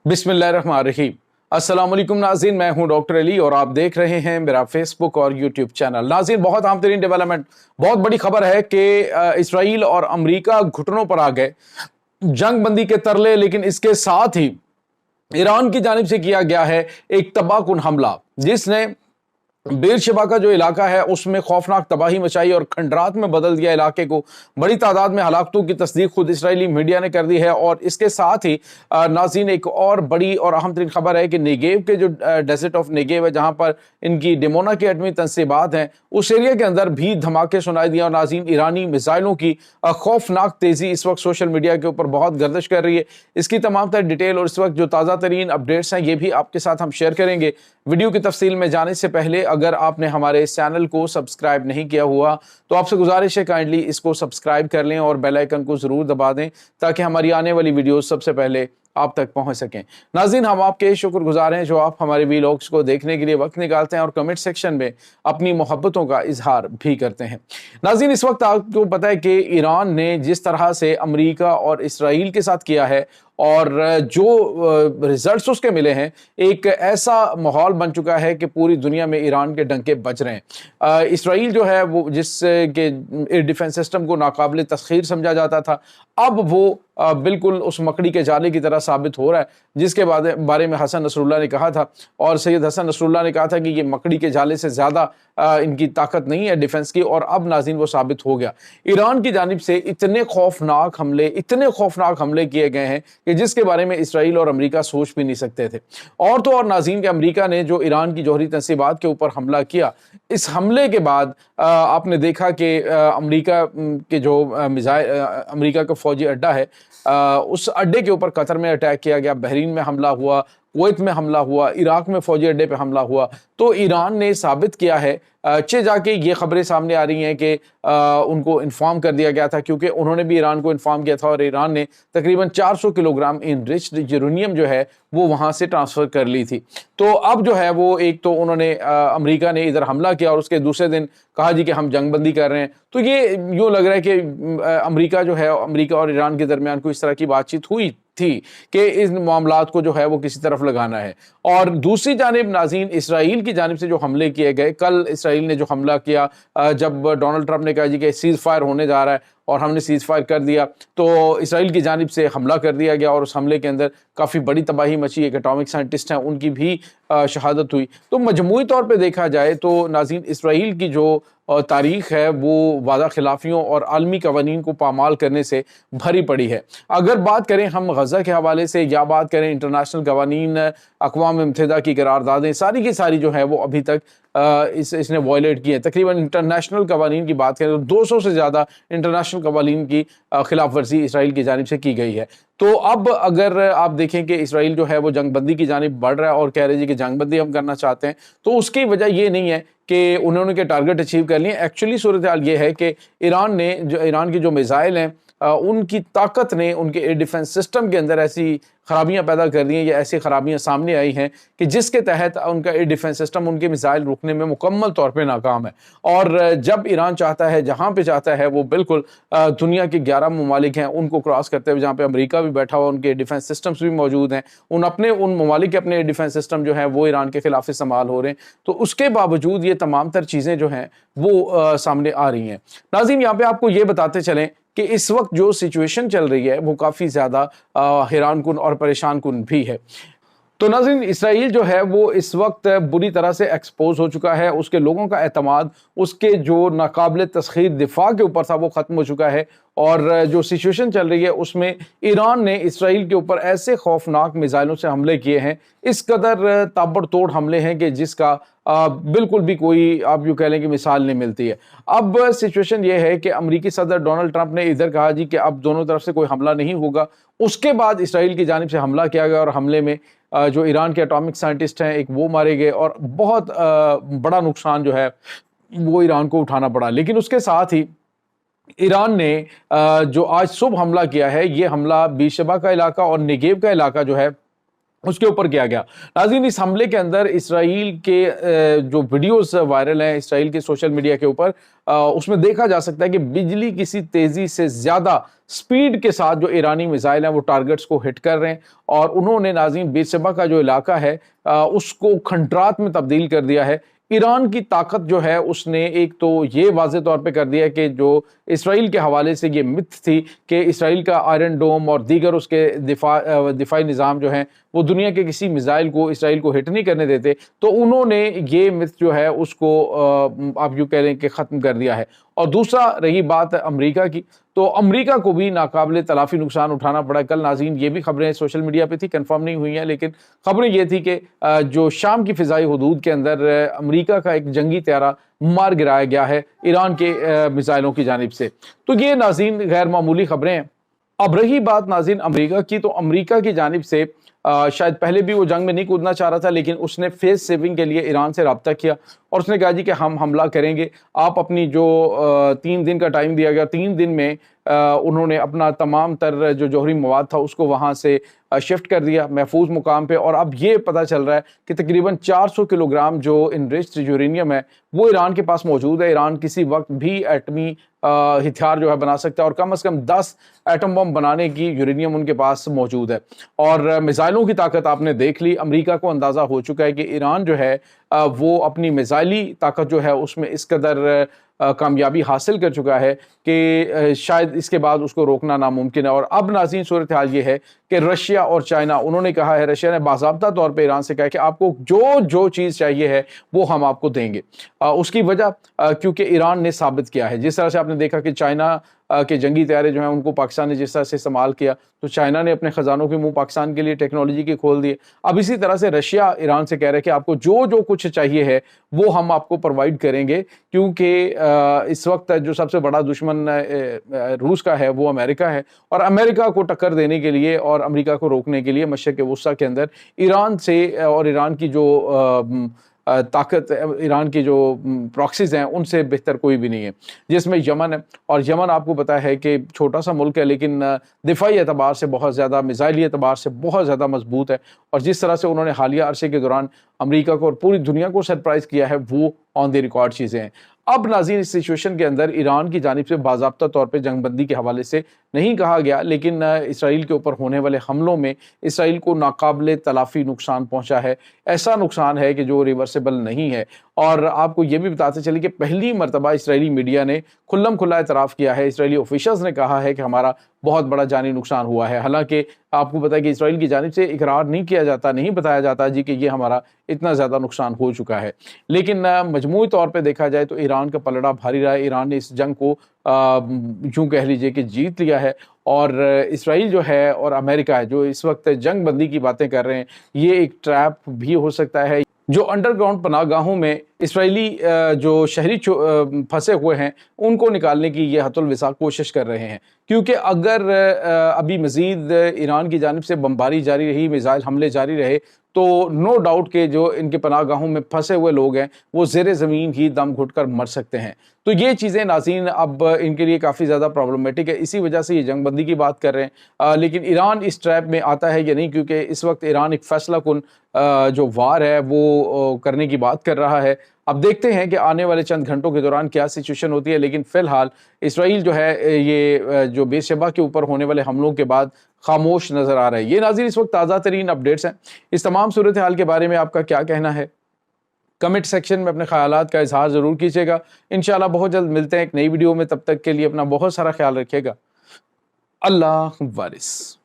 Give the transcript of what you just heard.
बिस्मिल्लाहिर्रहमानिर्रहीम। अस्सलाम वालेकुम नाज़रीन, मैं हूं डॉक्टर अली और आप देख रहे हैं मेरा फेसबुक और यूट्यूब चैनल। नाज़रीन, बहुत अहम तरीन डेवलपमेंट, बहुत बड़ी खबर है कि इसराइल और अमरीका घुटनों पर आ गए। जंग बंदी के तरले, लेकिन इसके साथ ही ईरान की जानिब से किया गया है एक तबाहकुन हमला, जिसने बेरशेबा का जो इलाका है उसमें खौफनाक तबाही मचाई और खंडरात में बदल दिया इलाके को। बड़ी तादाद में हलाकतों की तस्दीक खुद इसराइली मीडिया ने कर दी है। और इसके साथ ही नाज़रीन, एक और बड़ी और अहम तरीन खबर है कि नेगेव के जो डेजर्ट ऑफ नेगेव है, जहां पर इनकी डिमोना की एटमी तनसीबात हैं, उस एरिया के अंदर भी धमाके सुनाई दिए। और नाज़रीन, ईरानी मिसाइलों की खौफनाक तेजी इस वक्त सोशल मीडिया के ऊपर बहुत गर्दिश कर रही है। इसकी तमाम तर डिटेल और इस वक्त जो ताज़ा तरीन अपडेट्स हैं, ये भी आपके साथ हम शेयर करेंगे। वीडियो की तफसील में जाने से पहले अगर आपने हमारे इस चैनल को सब्सक्राइब नहीं किया हुआ तो आपसे गुजारिश है काइंडली इसको सब्सक्राइब कर लें और बेल आइकन को जरूर दबा दें, ताकि हमारी आने वाली वीडियो सबसे पहले आप तक पहुंच सकें। नाज़रीन, हम आपके शुक्रगुजार हैं जो आप हमारे वीलॉग्स को देखने के लिए वक्त निकालते हैं और कमेंट सेक्शन में अपनी मोहब्बतों का इजहार भी करते हैं। नाज़रीन, इस वक्त आपको पता है कि ईरान ने जिस तरह से अमेरिका और इसराइल के साथ किया है और जो रिजल्ट्स उसके मिले हैं, एक ऐसा माहौल बन चुका है कि पूरी दुनिया में ईरान के डंके बज रहे हैं। इसराइल जो है वो जिसके एयर डिफेंस सिस्टम को नाकाबिल तस्खीर समझा जाता था, अब वो बिल्कुल उस मकड़ी के जाले की तरह साबित हो रहा है, जिसके बारे में हसन नसरुल्लाह ने कहा था। और सैयद हसन नसरुल्लाह ने कहा था कि ये मकड़ी के जाले से ज़्यादा इनकी ताकत नहीं है डिफेंस की, और अब नाज़रीन वो साबित हो गया। ईरान की जानिब से इतने खौफनाक हमले किए गए हैं कि जिसके बारे में इसराइल और अमेरिका सोच भी नहीं सकते थे। और तो और नाज़रीन, के अमेरिका ने जो ईरान की जौहरी तनसीबात के ऊपर हमला किया, इस हमले के बाद आपने देखा कि अमेरिका के जो अमेरिका का फौजी अड्डा है, उस अड्डे के ऊपर कतर में अटैक किया गया, बहरीन में हमला हुआ, कुवैत में हमला हुआ, इराक में फौजी अड्डे पे हमला हुआ। तो ईरान ने साबित किया है, अच्छे जाके ये खबरें सामने आ रही हैं कि उनको इन्फॉर्म कर दिया गया था, क्योंकि उन्होंने भी ईरान को इन्फॉर्म किया था और ईरान ने तकरीबन 400 किलोग्राम इनरिच्ड यूरेनियम जो है वो वहाँ से ट्रांसफ़र कर ली थी। तो अब जो है वो एक तो उन्होंने अमेरिका ने इधर हमला किया और उसके दूसरे दिन कहा जी कि हम जंगबंदी कर रहे हैं। तो ये यूँ लग रहा है कि अमेरिका और ईरान के दरमियान कोई इस तरह की बातचीत हुई थी कि इन मामलात को जो है वो किसी तरफ लगाना है। और दूसरी जानिब नाज़रीन, इसराइल की जानिब से जो हमले किए गए, कल इसराइल ने जो हमला किया, जब डोनाल्ड ट्रंप ने कहा जी कि सीज़ फायर होने जा रहा है और हमने सीज़ फायर कर दिया, तो इसराइल की जानिब से हमला कर दिया गया और उस हमले के अंदर काफ़ी बड़ी तबाही मची। एक एटॉमिक साइंटिस्ट हैं, उनकी भी शहादत हुई। तो मजमूई तौर पे देखा जाए तो नाज़रीन, इसराइल की जो तारीख़ है वो वादा खिलाफियों और आलमी कवानीन को पामाल करने से भरी पड़ी है। अगर बात करें हम गज़ा के हवाले से या बात करें इंटरनेशनल कवानीन, अक़वाम मुत्तहिदा की करारदादें सारी की सारी जो है वो अभी तक इसने वायलेट की है। तकरीबन इंटरनेशनल कवानीन की बात करें तो 200 से ज़्यादा इंटरनेशनल कवानीन की खिलाफ वर्जी इसराइल की जानिब से की गई है। तो अब अगर आप देखें कि इसराइल जो है वो जंगबंदी की जानिब बढ़ रहा है और कह रहे हैं कि जंगबंदी हम करना चाहते हैं, तो उसकी वजह ये नहीं है कि उन्होंने के टारगेट अचीव कर लिए। एक्चुअली सूरत हाल ये है कि ईरान की जो मिसाइल हैं, उनकी ताकत ने उनके एयर डिफेंस सिस्टम के अंदर ऐसी खराबियां पैदा कर दी हैं या ऐसी खराबियां सामने आई हैं कि जिसके तहत उनका एयर डिफेंस सिस्टम उनके मिसाइल रोकने में मुकम्मल तौर पे नाकाम है। और जब ईरान चाहता है, जहां पे चाहता है, वो बिल्कुल दुनिया के 11 ममालिक हैं उनको क्रॉस करते हुए, जहाँ पे अमेरिका भी बैठा हुआ, उनके डिफेंस सिस्टम्स भी मौजूद हैं, उन ममालिक के अपने एयर डिफेंस सिस्टम जो है वो ईरान के खिलाफ इस्तेमाल हो रहे हैं। तो उसके बावजूद ये तमाम तर चीज़ें जो हैं वो सामने आ रही हैं। नाज़रीन, यहाँ पे आपको ये बताते चलें कि इस वक्त जो सिचुएशन चल रही है वो काफ़ी ज़्यादा हैरान कुन और परेशान कुन भी है। तो नाज़रीन, इसराइल जो है वो इस वक्त बुरी तरह से एक्सपोज हो चुका है। उसके लोगों का एतमाद उसके जो नाकाबिल तस्खीर दिफा के ऊपर था वो ख़त्म हो चुका है। और जो सिचुएशन चल रही है उसमें ईरान ने इसराइल के ऊपर ऐसे खौफनाक मिसाइलों से हमले किए हैं, इस कदर ताबड़तोड़ हमले हैं कि जिसका बिल्कुल भी कोई, आप यूँ कह लें कि मिसाल नहीं मिलती है। अब सिचुएशन ये है कि अमेरिकी सदर डोनाल्ड ट्रंप ने इधर कहा जी कि अब दोनों तरफ से कोई हमला नहीं होगा। उसके बाद इसराइल की जानिब से हमला किया गया और हमले में जो ईरान के एटॉमिक साइंटिस्ट हैं एक वो मारे गए और बहुत बड़ा नुकसान जो है वो ईरान को उठाना पड़ा। लेकिन उसके साथ ही ईरान ने जो आज सुबह हमला किया है, ये हमला बेरशेबा का इलाका और नेगेव का इलाका जो है اس کے اوپر کیا گیا۔ ناظرین اس حملے کے اندر اسرائیل کے جو ویڈیوز وائرل ہیں اسرائیل کے سوشل میڈیا کے اوپر، اس میں دیکھا جا سکتا ہے کہ بجلی کسی تیزی سے زیادہ سپیڈ کے ساتھ جو ایرانی میزائل ہیں وہ ٹارگٹس کو ہٹ کر رہے ہیں، اور انہوں نے ناظرین بیرشبہ کا جو علاقہ ہے اس کو کھنڈرات میں تبدیل کر دیا ہے۔ ایران کی طاقت جو ہے اس نے ایک تو یہ واضح طور پہ کر دیا کہ جو اسرائیل کے حوالے سے یہ مت تھی کہ اسرائیل کا آئرن ڈوم اور دیگر اس کے دفاعی نظام جو ہیں وہ دنیا کے کسی میزائل کو اسرائیل کو ہٹ نہیں کرنے دیتے، تو انہوں نے یہ مت جو ہے اس کو آپ یوں کہہ لیں کہ ختم کر دیا ہے۔ اور دوسرا رہی بات امریکہ کی، تو امریکہ کو بھی ناقابل تلافی نقصان اٹھانا پڑا۔ کل ناظرین یہ بھی خبریں سوشل میڈیا پہ تھی، کنفرم نہیں ہوئی ہیں، لیکن خبریں یہ تھی کہ جو شام کی فضائی حدود کے اندر امریکہ کا ایک جنگی طیارہ مار گرایا گیا ہے ایران کے میزائلوں کی جانب سے۔ تو یہ ناظرین غیر معمولی خبریں ہیں۔ اب رہی بات ناظرین امریکہ کی، تو امریکہ کی جانب سے شاید پہلے بھی وہ جنگ میں نہیں کودنا چاہ رہا تھا، لیکن اس نے فیس سیونگ کے لیے ایران سے رابطہ کیا اور اس نے کہا جی کہ ہم حملہ کریں گے، آپ اپنی جو 3 دن کا ٹائم دیا گیا، 3 دن میں انہوں نے اپنا تمام تر جو جوہری مواد تھا اس کو وہاں سے شفٹ کر دیا محفوظ مقام پہ، اور اب یہ پتہ چل رہا ہے کہ تقریباً 400 کلو گرام جو انریچڈ یورینیم ہے وہ ایران کے پاس موجود ہے۔ ایران کسی وقت بھی ایٹمی ہتھیار جو ہے بنا سکتا ہے، اور کم از کم 10 ایٹم بم بنانے کی یورینیم ان کے پاس موجود ہے۔ اور میزائلوں کی طاقت آپ نے دیکھ لی، امریکہ کو اندازہ ہو چکا ہے کہ ایران جو ہے وہ اپنی میزائلی طاقت جو ہے اس میں اس قدر کامیابی حاصل کر چکا ہے کہ شاید اس کے بعد اس کو روکنا ناممکن ہے۔ اور اب ناظرین صورتحال یہ ہے کہ رشیا اور چائنا، انہوں نے کہا ہے، رشیا نے باضابطہ طور پہ ایران سے کہا ہے کہ آپ کو جو چیز چاہیے ہے وہ ہم آپ کو دیں گے۔ اس کی وجہ کیونکہ ایران نے ثابت کیا ہے، جس طرح سے آپ نے دیکھا کہ چائنا کہ جنگی طیارے جو ہیں ان کو پاکستان نے جس طرح سے استعمال کیا، تو چائنا نے اپنے خزانوں کے منہ پاکستان کے لیے ٹیکنالوجی کے کھول دیے۔ اب اسی طرح سے رشیا ایران سے کہہ رہے کہ آپ کو جو کچھ چاہیے ہے وہ ہم آپ کو پرووائڈ کریں گے، کیونکہ اس وقت جو سب سے بڑا دشمن روس کا ہے وہ امریکہ ہے، اور امریکہ کو ٹکر دینے کے لیے اور امریکہ کو روکنے کے لیے مشرق وسطیٰ کے اندر ایران سے اور ایران کی جو طاقت، ایران کی جو پراکسیز ہیں ان سے بہتر کوئی بھی نہیں ہے، جس میں یمن ہے۔ اور یمن آپ کو پتا ہے کہ چھوٹا سا ملک ہے لیکن دفاعی اعتبار سے بہت زیادہ، میزائلی اعتبار سے بہت زیادہ مضبوط ہے، اور جس طرح سے انہوں نے حالیہ عرصے کے دوران امریکہ کو اور پوری دنیا کو سرپرائز کیا ہے وہ آن دی ریکارڈ چیزیں ہیں۔ اب ناظرین اس سچویشن کے اندر ایران کی جانب سے باضابطہ طور پہ جنگ بندی کے حوالے سے نہیں کہا گیا، لیکن اسرائیل کے اوپر ہونے والے حملوں میں اسرائیل کو ناقابل تلافی نقصان پہنچا ہے، ایسا نقصان ہے کہ جو ریورسیبل نہیں ہے۔ اور آپ کو یہ بھی بتاتے چلے کہ پہلی مرتبہ اسرائیلی میڈیا نے کھلم کھلا اعتراف کیا ہے، اسرائیلی آفیشلز نے کہا ہے کہ ہمارا بہت بڑا جانی نقصان ہوا ہے، حالانکہ آپ کو پتا ہے کہ اسرائیل کی جانب سے اقرار نہیں کیا جاتا، نہیں بتایا جاتا جی کہ یہ ہمارا اتنا زیادہ نقصان ہو چکا ہے۔ لیکن مجموعی طور پہ دیکھا جائے تو ایران کا پلڑا بھاری رہا ہے، ایران نے اس جنگ کو یوں کہہ لیجئے کہ جیت لیا ہے، اور اسرائیل جو ہے اور امریکہ ہے جو اس وقت جنگ بندی کی باتیں کر رہے ہیں، یہ ایک ٹریپ بھی ہو سکتا ہے۔ جو انڈر گراؤنڈ پناہ گاہوں میں اسرائیلی جو شہری پھنسے ہوئے ہیں ان کو نکالنے کی یہ حت الوسع کوشش کر رہے ہیں، کیونکہ اگر ابھی مزید ایران کی جانب سے بمباری جاری رہی، میزائل حملے جاری رہے، تو نو ڈاؤٹ کہ جو ان کے پناہ گاہوں میں پھنسے ہوئے لوگ ہیں وہ زیر زمین ہی دم گھٹ کر مر سکتے ہیں۔ تو یہ چیزیں ناظرین اب ان کے لیے کافی زیادہ پرابلمٹک ہے، اسی وجہ سے یہ جنگ بندی کی بات کر رہے ہیں۔ لیکن ایران اس ٹریپ میں آتا ہے یا نہیں، کیونکہ اس وقت ایران ایک فیصلہ کن جو وار ہے وہ کرنے کی بات کر رہا ہے۔ اب دیکھتے ہیں کہ آنے والے چند گھنٹوں کے دوران کیا سچویشن ہوتی ہے، لیکن فی الحال اسرائیل جو ہے یہ جو بیرشبہ کے اوپر ہونے والے حملوں کے بعد خاموش نظر آ رہا ہے۔ یہ ناظرین اس وقت تازہ ترین اپڈیٹس ہیں۔ اس تمام صورتحال کے بارے میں آپ کا کیا کہنا ہے؟ کمنٹ سیکشن میں اپنے خیالات کا اظہار ضرور کیجیے گا۔ انشاءاللہ بہت جلد ملتے ہیں ایک نئی ویڈیو میں، تب تک کے لیے اپنا بہت سارا خیال رکھیے گا۔ اللہ وارث۔